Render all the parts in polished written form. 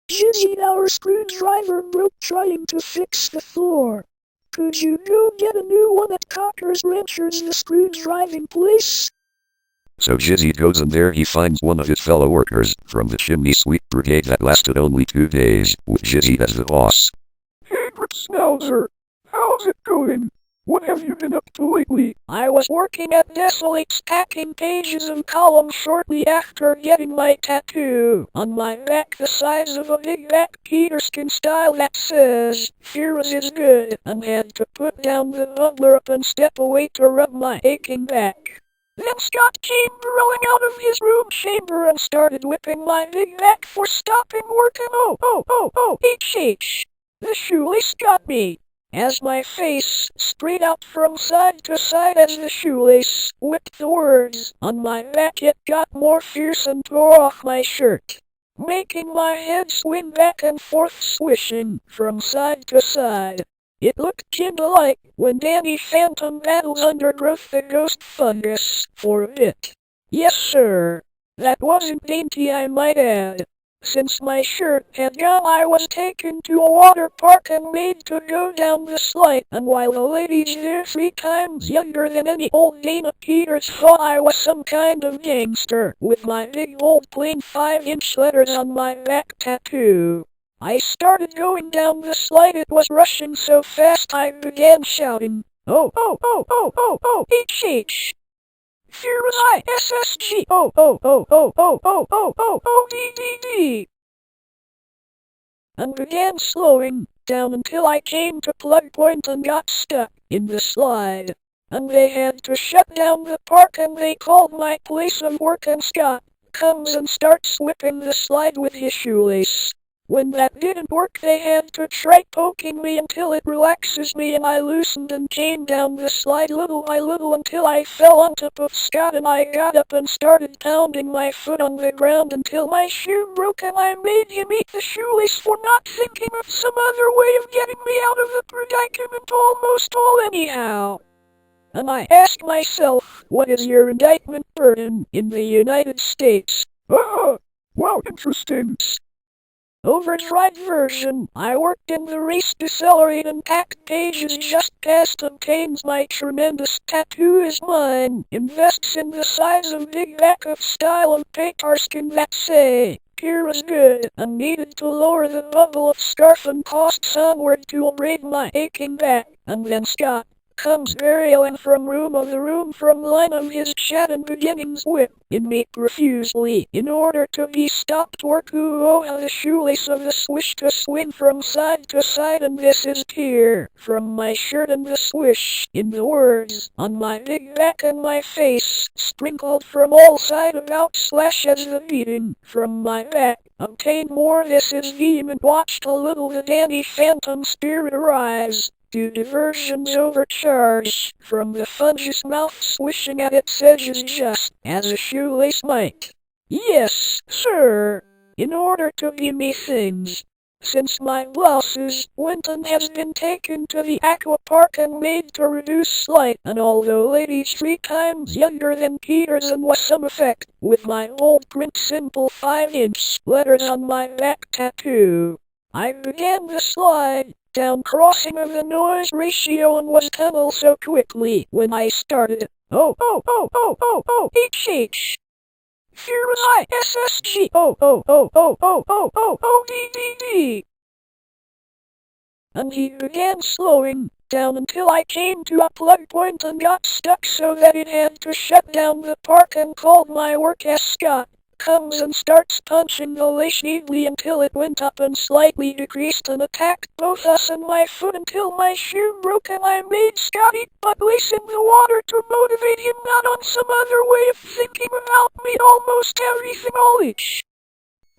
Jizeed, our screwdriver broke trying to fix the floor. Could you go get a new one at Cocker's Wrenchers, the screw-driving place? So Jizeed goes, and there he finds one of his fellow workers from the chimney sweep brigade that lasted only 2 days, with Jizeed as the boss. Hey, Gripsnowser, how's it going? What have you been up to lately? I was working at Desolate stacking pages and columns shortly after getting my tattoo on my back the size of a big back Peterskin style that says, "Fear is good," and had to put down the butler up and step away to rub my aching back. Then Scott came rolling out of his room chamber and started whipping my big back for stopping working. H. The shoelace got me, as my face sprayed out from side to side as the shoelace whipped the words on my back. It got more fierce and tore off my shirt, making my head swing back and forth, swishing from side to side. It looked kinda like when Danny Phantom battles Undergrowth the Ghost Fungus for a bit. Yes sir, that wasn't dainty, I might add. Since my shirt had gone, I was taken to a water park and made to go down the slide, and while the ladies there 3 times younger than any old Dana Peters thought I was some kind of gangster, with my big old plain 5-inch letters on my back tattoo. I started going down the slide. It was rushing so fast I began shouting, H. Here was I, SSG, DDD, and began slowing down until I came to Plug Point and got stuck in the slide. And they had to shut down the park, and they called my place of work, and Scott comes and starts whipping the slide with his shoelace. When that didn't work, they had to try poking me until it relaxes me, and I loosened and came down the slide little by little until I fell on top of Scott, and I got up and started pounding my foot on the ground until my shoe broke, and I made him eat the shoelace for not thinking of some other way of getting me out of the predicament almost all anyhow. And I asked myself, what is your indictment burden in the United States? Wow, interesting. Overdrive version. I worked in the race decelerate and packed pages just past obtains. My tremendous tattoo is mine. Invests in the size of big back of style of paperskin that say, "Here is good," and needed to lower the bubble of scarf and costs onward to abrade my aching back. And then Scott comes barreling from line of his chat and beginnings whip in me profusely in order to be stopped. Work how the shoelace of the swish to swing from side to side, and this is tear from my shirt and the swish in the words on my big back and my face sprinkled from all side about slash as the beating from my back obtained more. This is vehement. Watched a little the Danny Phantom spirit arise to diversions overcharge from the fungus mouth swishing at its edges just as a shoelace might. Yes, sir, in order to give me things. Since my blouses went and has been taken to the aqua park and made to reduce slight, and although ladies 3 times younger than Peters and was some effect with my old print simple 5-inch letters on my back tattoo, I began the slide down crossing of the noise ratio and was tunnel so quickly when I started. H. Here was I, SSG, DDD. And he began slowing down until I came to a plug point and got stuck so that it had to shut down the park, and called my work as Scott comes and starts punching the lace neatly until it went up and slightly decreased, and attacked both us and my foot until my shoe broke, and I made Scott eat butt lace in the water to motivate him not on some other way of thinking about me. Almost everything all each.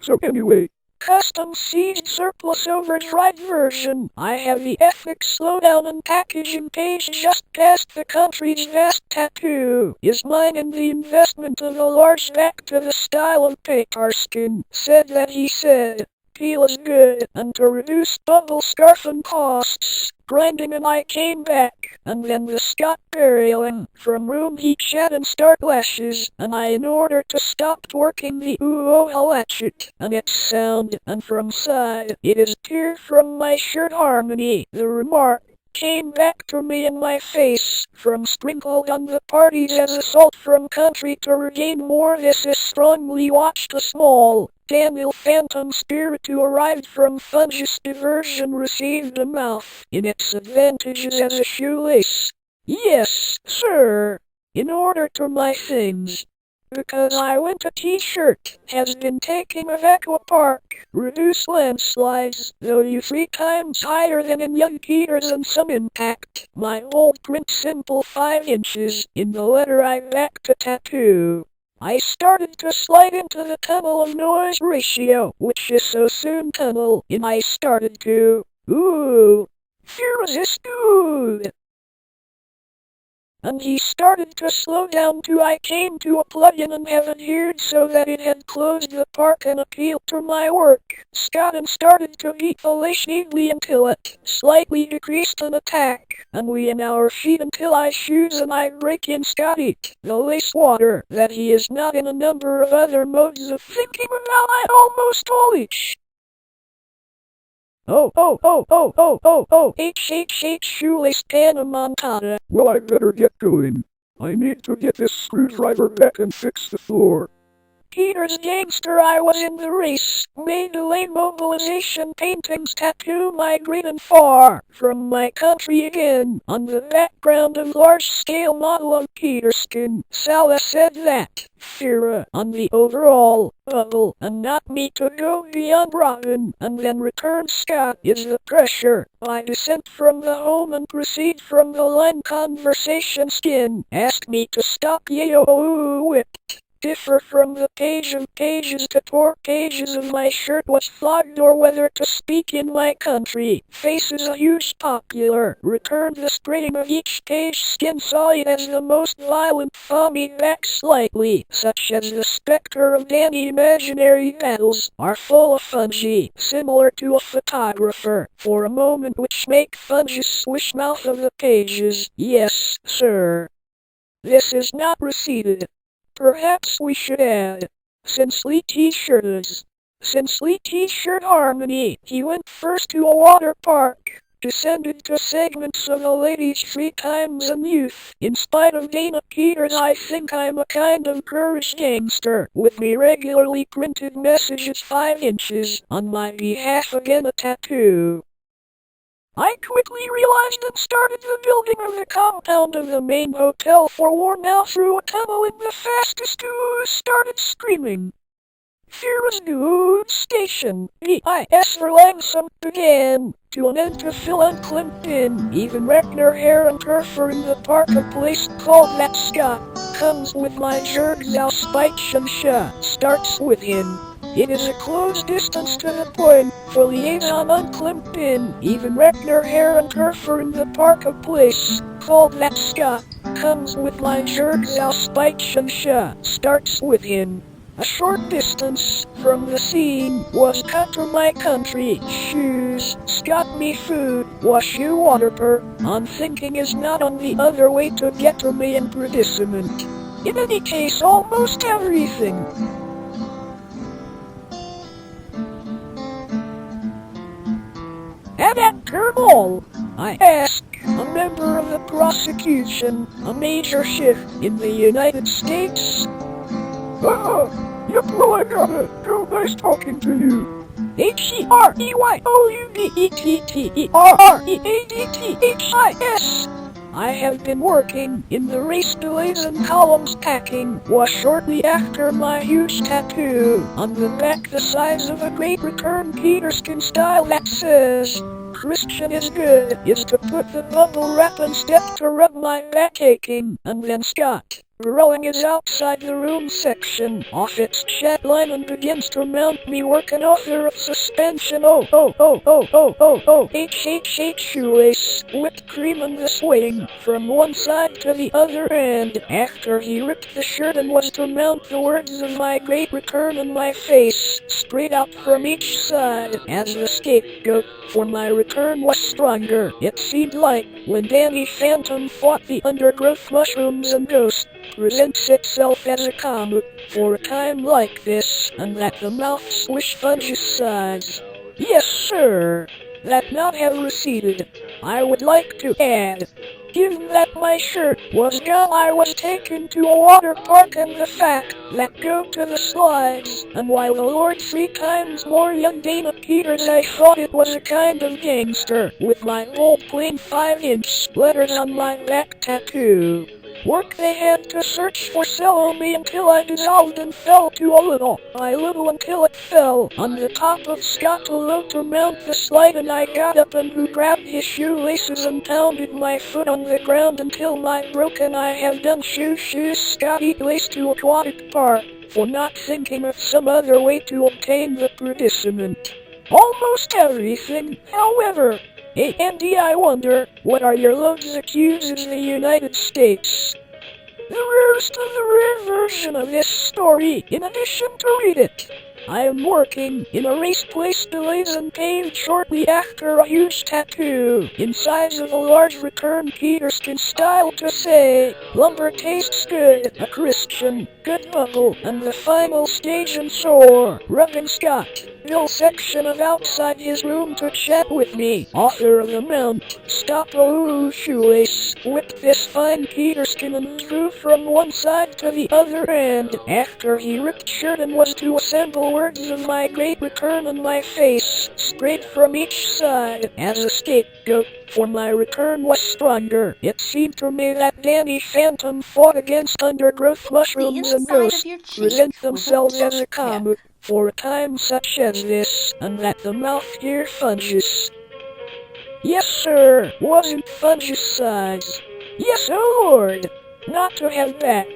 So anyway, Custom seized surplus overdrive version. I have the ethics slowdown and packaging page just past the country's vast tattoo is mine, and the investment of a large back to the style of paperskin said that he said peel is good, and to reduce double scarfing costs, grinding and I came back, and then the Scott burialing, from room heat shed and start lashes, and I in order to stop working the latchet, and its sound, and from side, it is tear from my shirt harmony, the remark, came back to me in my face, from sprinkled on the parties as assault from country to regain more. This is strongly watched a small, Daniel phantom spirit who arrived from fungus diversion received a mouth in its advantages as a shoelace. Yes, sir, in order to my things. Because I went a t-shirt, has been taking a Aqua Park, reduce landslides, though you 3 times higher than in young Peters and some impact. My old print simple 5 inches, in the letter I back to tattoo. I started to slide into the tunnel of noise ratio, which is so soon tunnel, and I started to, fear resist, and he started to slow down too. I came to a plug-in and have adhered so that it had closed the park and appealed to my work. Scott and started to eat the lace neatly until it slightly decreased an attack, and we in our feet until I shoes and I break in Scott eat the lace water that he is not in a number of other modes of thinking about. I almost all each. Shoelace Panna Montana. Well, I better get going. I need to get this screwdriver back and fix the floor. Peter's gangster, I was in the race, made delay mobilization paintings tattoo migrating far from my country again, on the background of large-scale model of Peterskin. Salah said that, Fira, on the overall bubble, and not me to go beyond Robin, and then return Scott is the pressure, by descent from the home and proceed from the line conversation skin, ask me to stop yayo whipped. Differ from the page of pages to 4 pages of my shirt was flogged or whether to speak in my country. Faces a huge popular. Returned the spraying of each page skin saw it as the most violent foamy back slightly, such as the specter of any imaginary battles, are full of fungi, similar to a photographer, for a moment which make fungi swish mouth of the pages. Yes, sir. This is not received. Perhaps we should add, Sinsley T-shirts. Sinsley T-shirt harmony. He went first to a water park, descended to segments of the ladies 3 times in youth. In spite of Dana Peters, I think I'm a kind of courage gangster, with me regularly printed messages 5 inches, on my behalf again a tattoo. I quickly realized and started the building of the compound of the main hotel for war now through a tunnel in the fastest started screaming. Here's the station. V.I.S. Erlangsam began to an end to fill unclimped in. Even Reckner hair and turfer in the park a place called that Scott comes with my jerk thou Speichensha starts with him. It is a close distance to the point, for liaison unclimped in. Even Reckner hair and turfer in the park a place called that Scott comes with my jerk thou Speichensha starts with him. A short distance from the scene was cut to my country. Shoes, Scott me food, wash you water per. On thinking is not on the other way to get to me in predicament. In any case, almost everything. And at Kerbal, I ask, a member of the prosecution, a major shift in the United States. Yep, well I got it. Too nice talking to you. Heroubetterreadthis. I have been working in the race delays and columns packing was shortly after my huge tattoo on the back the size of a great return Peterskin style that says, Christian is good, is to put the bubble wrap and step to rub my back aching, and then Scott Rowing is outside the room section, off its chat line and begins to mount me working author of suspension. Shoelace, whipped cream in the swing, from one side to the other and, after he ripped the shirt and was to mount the words of my great return in my face, straight out from each side, as the scapegoat for my return was stronger. It seemed like, when Danny Phantom fought the undergrowth mushrooms and ghosts, presents itself as a comic for a time like this, and that the mouth swish fungicides. Yes, sir. That not have receded. I would like to add, given that my shirt was gone, I was taken to a water park, and the fact that go to the slides, and while the Lord 3 times more young Dana Peters, I thought it was a kind of gangster, with my old plain 5-inch letters on my back tattoo. Work they had to search for sell me until I dissolved and fell to a little by little until it fell on the top of Scott Low to mount the slide, and I got up and who grabbed his shoelaces and pounded my foot on the ground until my broken I have done shoes Scotty place to aquatic park for not thinking of some other way to obtain the predicament. Almost everything, however. Hey Andy, I wonder, what are your loads accuses the United States? The rarest of the rare version of this story, in addition to read it. I am working in a race place delays and paid shortly after a huge tattoo, in size of a large return Peterskin style to say, lumber tastes good, a Christian, good bubble, and the final stage and sore, rubbing Scott. Bill section of outside his room to chat with me, author of the mount, stop a shoelace, whipped this fine Peterskin and drew from one side to the other and, after he ripped shirt and was to assemble words of my great return in my face, straight from each side, as a scapegoat for my return was stronger. It seemed to me that Danny Phantom fought against undergrowth mushrooms and ghosts, present themselves as a comic for a time such as this, and that the mouth here fungus. Yes, sir, wasn't fungicides. Yes, oh Lord, not to have back.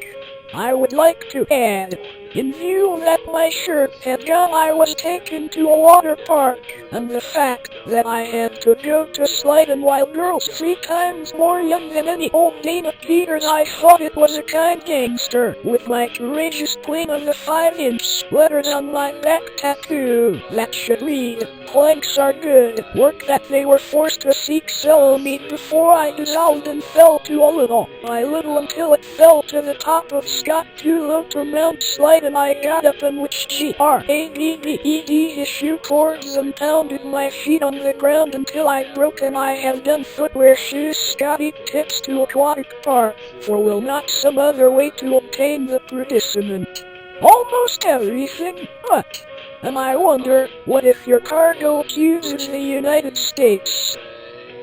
I would like to add, in view that my shirt had gone, I was taken to a water park, and the fact that I had to go to slide, and while girls 3 times more young than any old Dana Peters, I thought it was a kind gangster, with my courageous plain of the 5-inch letters on my back tattoo, that should read, planks are good, work that they were forced to seek sell me before I dissolved and fell to a little by little until it fell to the top of Scott too low to mount slide, and I got up and which GRABBED his shoe cords and pounded my feet on the ground until I broke, and I have done footwear shoes Scotty tips to aquatic park, for will not some other way to obtain the predicament. Almost everything, but, and I wonder, what if your cargo accuses the United States?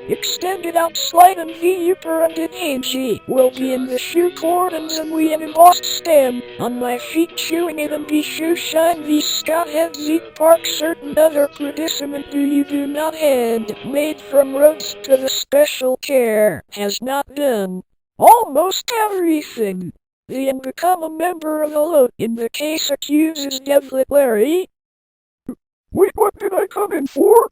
Extended out slide and the upper and it will be in the shoe cordons and we an embossed stem on my feet chewing it and be shoe shine the Scott Jizeed Park certain other predicament do you do not hand made from roads to the special care has not done. Almost everything. The and become a member of the load in the case accuses Devlet Larry. Wait, what did I come in for?